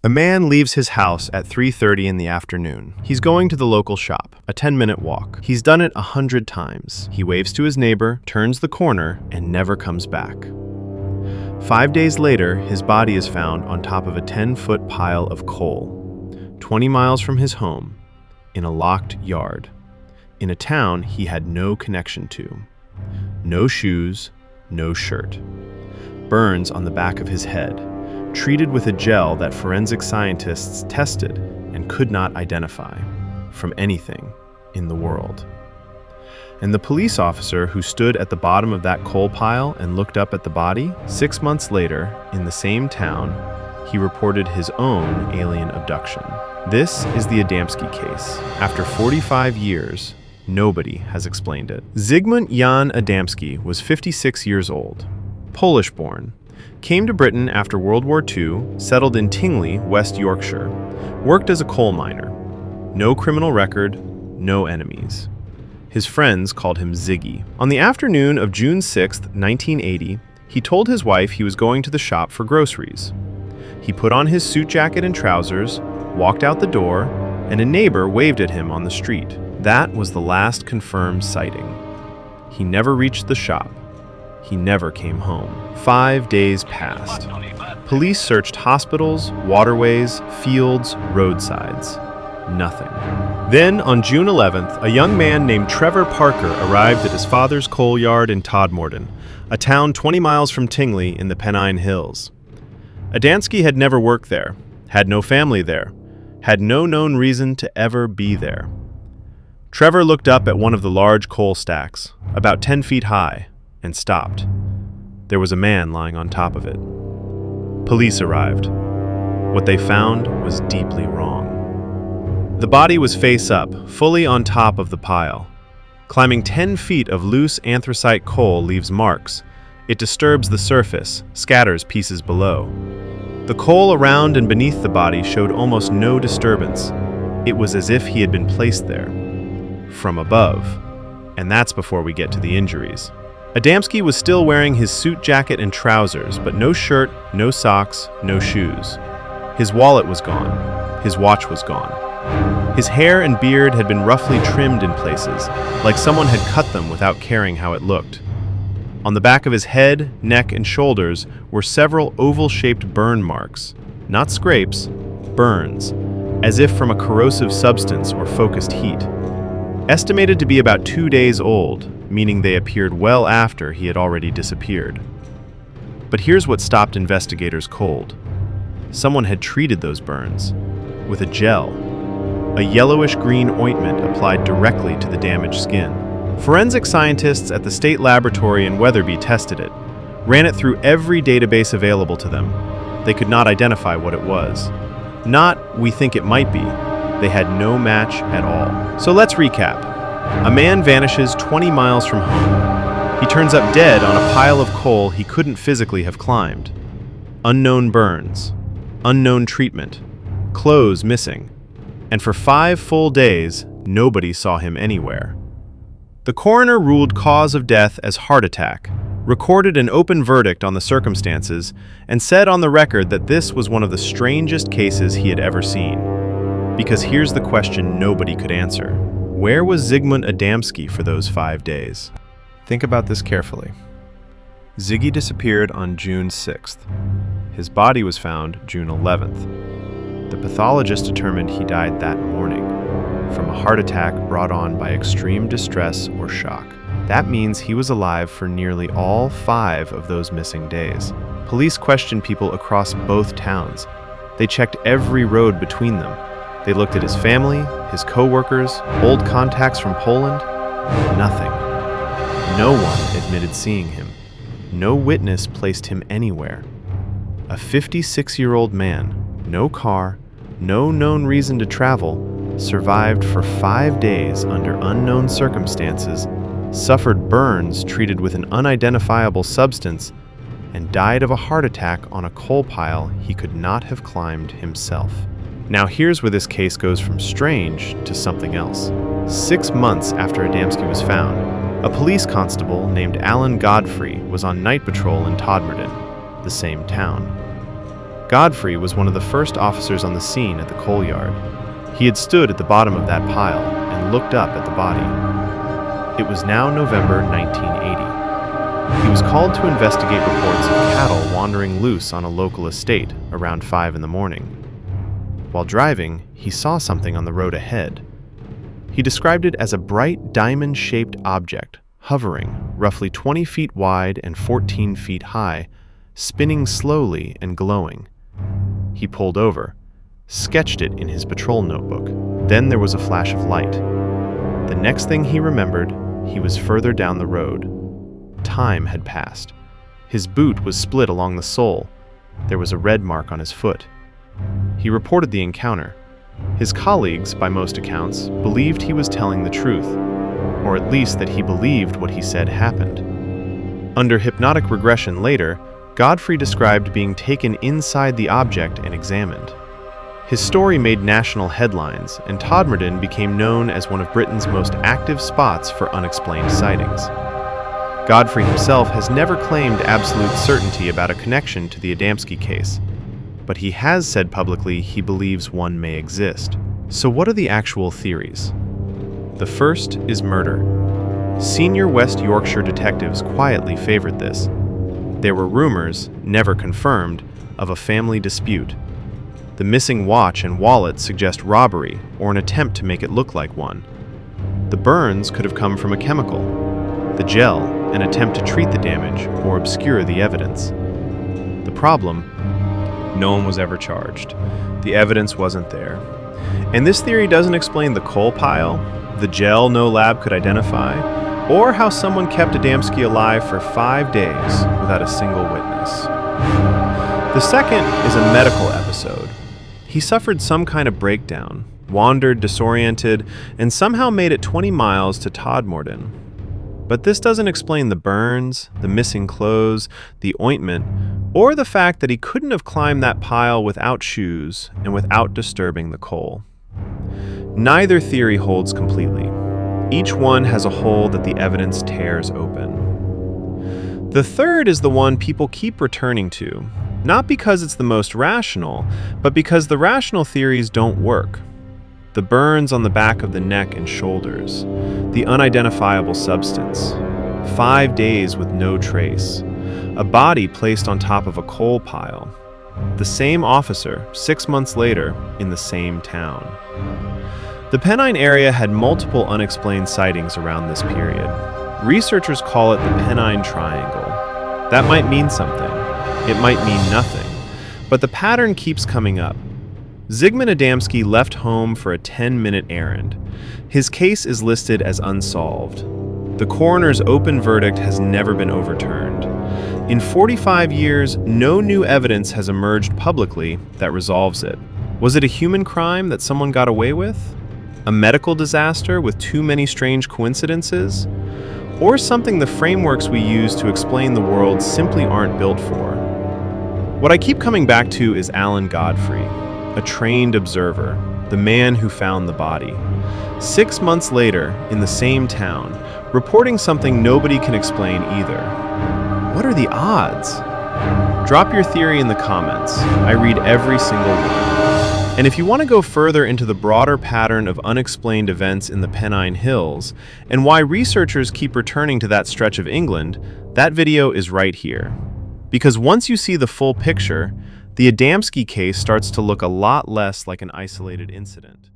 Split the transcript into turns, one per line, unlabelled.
A man leaves his house at 3:30 in the afternoon. He's going to the local shop, a 10-minute walk. He's done it 100 times. He waves to his neighbor, turns the corner, and never comes back. 5 days later, his body is found on top of a 10-foot pile of coal, 20 miles from his home, in a locked yard, in a town he had no connection to. No shoes, no shirt. Burns on the back of his head, treated with a gel that forensic scientists tested and could not identify from anything in the world. And the police officer who stood at the bottom of that coal pile and looked up at the body, 6 months later, in the same town, he reported his own alien abduction. This is the Adamski case. After 45 years, nobody has explained it. Zygmunt Adamski was 56 years old, Polish-born, came to Britain after World War II, settled in Tingley, West Yorkshire, worked as a coal miner. No criminal record, no enemies. His friends called him Ziggy. On the afternoon of June 6, 1980, he told his wife he was going to the shop for groceries. He put on his suit jacket and trousers, walked out the door, and a neighbor waved at him on the street. That was the last confirmed sighting. He never reached the shop. He never came home. 5 days passed. Police searched hospitals, waterways, fields, roadsides. Nothing. Then, on June 11th, a young man named Trevor Parker arrived at his father's coal yard in Todmorden, a town 20 miles from Tingley in the Pennine Hills. Adamski had never worked there, had no family there, had no known reason to ever be there. Trevor looked up at one of the large coal stacks, about 10 feet high, and stopped. There was a man lying on top of it. Police arrived. What they found was deeply wrong. The body was face up, fully on top of the pile. Climbing 10 feet of loose anthracite coal leaves marks. It disturbs the surface, scatters pieces below. The coal around and beneath the body showed almost no disturbance. It was as if he had been placed there, from above. And that's before we get to the injuries. Adamski was still wearing his suit jacket and trousers, but no shirt, no socks, no shoes. His wallet was gone. His watch was gone. His hair and beard had been roughly trimmed in places, like someone had cut them without caring how it looked. On the back of his head, neck, and shoulders were several oval-shaped burn marks. Not scrapes, burns, as if from a corrosive substance or focused heat. Estimated to be about 2 days old, meaning they appeared well after he had already disappeared. But here's what stopped investigators cold. Someone had treated those burns with a gel, a yellowish-green ointment applied directly to the damaged skin. Forensic scientists at the state laboratory in Wetherby tested it, ran it through every database available to them. They could not identify what it was. Not, we think it might be. They had no match at all. So let's recap. A man vanishes 20 miles from home. He turns up dead on a pile of coal he couldn't physically have climbed. Unknown burns. Unknown treatment. Clothes missing. And for 5 full days, nobody saw him anywhere. The coroner ruled cause of death as heart attack, recorded an open verdict on the circumstances, and said on the record that this was one of the strangest cases he had ever seen. Because here's the question nobody could answer. Where was Zygmunt Adamski for those 5 days? Think about this carefully. Ziggy disappeared on June 6th. His body was found June 11th. The pathologist determined he died that morning from a heart attack brought on by extreme distress or shock. That means he was alive for nearly all 5 of those missing days. Police questioned people across both towns. They checked every road between them. They looked at his family, his co-workers, old contacts from Poland. Nothing. No one admitted seeing him. No witness placed him anywhere. A 56-year-old man, no car, no known reason to travel, survived for 5 days under unknown circumstances, suffered burns treated with an unidentifiable substance, and died of a heart attack on a coal pile he could not have climbed himself. Now here's where this case goes from strange to something else. 6 months after Adamski was found, a police constable named Alan Godfrey was on night patrol in Todmorden, the same town. Godfrey was one of the first officers on the scene at the coal yard. He had stood at the bottom of that pile and looked up at the body. It was now November 1980. He was called to investigate reports of cattle wandering loose on a local estate around 5 in the morning. While driving, he saw something on the road ahead. He described it as a bright diamond-shaped object, hovering, roughly 20 feet wide and 14 feet high, spinning slowly and glowing. He pulled over, sketched it in his patrol notebook. Then there was a flash of light. The next thing he remembered, he was further down the road. Time had passed. His boot was split along the sole. There was a red mark on his foot. He reported the encounter. His colleagues, by most accounts, believed he was telling the truth, or at least that he believed what he said happened. Under hypnotic regression later, Godfrey described being taken inside the object and examined. His story made national headlines, and Todmorden became known as one of Britain's most active spots for unexplained sightings. Godfrey himself has never claimed absolute certainty about a connection to the Adamski case, but he has said publicly he believes one may exist. So what are the actual theories? The first is murder. Senior West Yorkshire detectives quietly favored this. There were rumors, never confirmed, of a family dispute. The missing watch and wallet suggest robbery or an attempt to make it look like one. The burns could have come from a chemical. The gel, an attempt to treat the damage or obscure the evidence. The problem? No one was ever charged. The evidence wasn't there. And this theory doesn't explain the coal pile, the gel no lab could identify, or how someone kept Adamski alive for 5 days without a single witness. The second is a medical episode. He suffered some kind of breakdown, wandered disoriented, and somehow made it 20 miles to Todmorden. But this doesn't explain the burns, the missing clothes, the ointment, or the fact that he couldn't have climbed that pile without shoes and without disturbing the coal. Neither theory holds completely. Each one has a hole that the evidence tears open. The third is the one people keep returning to, not because it's the most rational, but because the rational theories don't work. The burns on the back of the neck and shoulders, the unidentifiable substance, 5 days with no trace, a body placed on top of a coal pile, the same officer 6 months later in the same town. The Pennine area had multiple unexplained sightings around this period. Researchers call it the Pennine Triangle. That might mean something. It might mean nothing. But the pattern keeps coming up. Zygmunt Adamski left home for a 10-minute errand. His case is listed as unsolved. The coroner's open verdict has never been overturned. In 45 years, no new evidence has emerged publicly that resolves it. Was it a human crime that someone got away with? A medical disaster with too many strange coincidences? Or something the frameworks we use to explain the world simply aren't built for? What I keep coming back to is Alan Godfrey, a trained observer, the man who found the body. 6 months later, in the same town, reporting something nobody can explain either. What are the odds? Drop your theory in the comments. I read every single one. And if you want to go further into the broader pattern of unexplained events in the Pennine Hills, and why researchers keep returning to that stretch of England, that video is right here. Because once you see the full picture, the Adamski case starts to look a lot less like an isolated incident.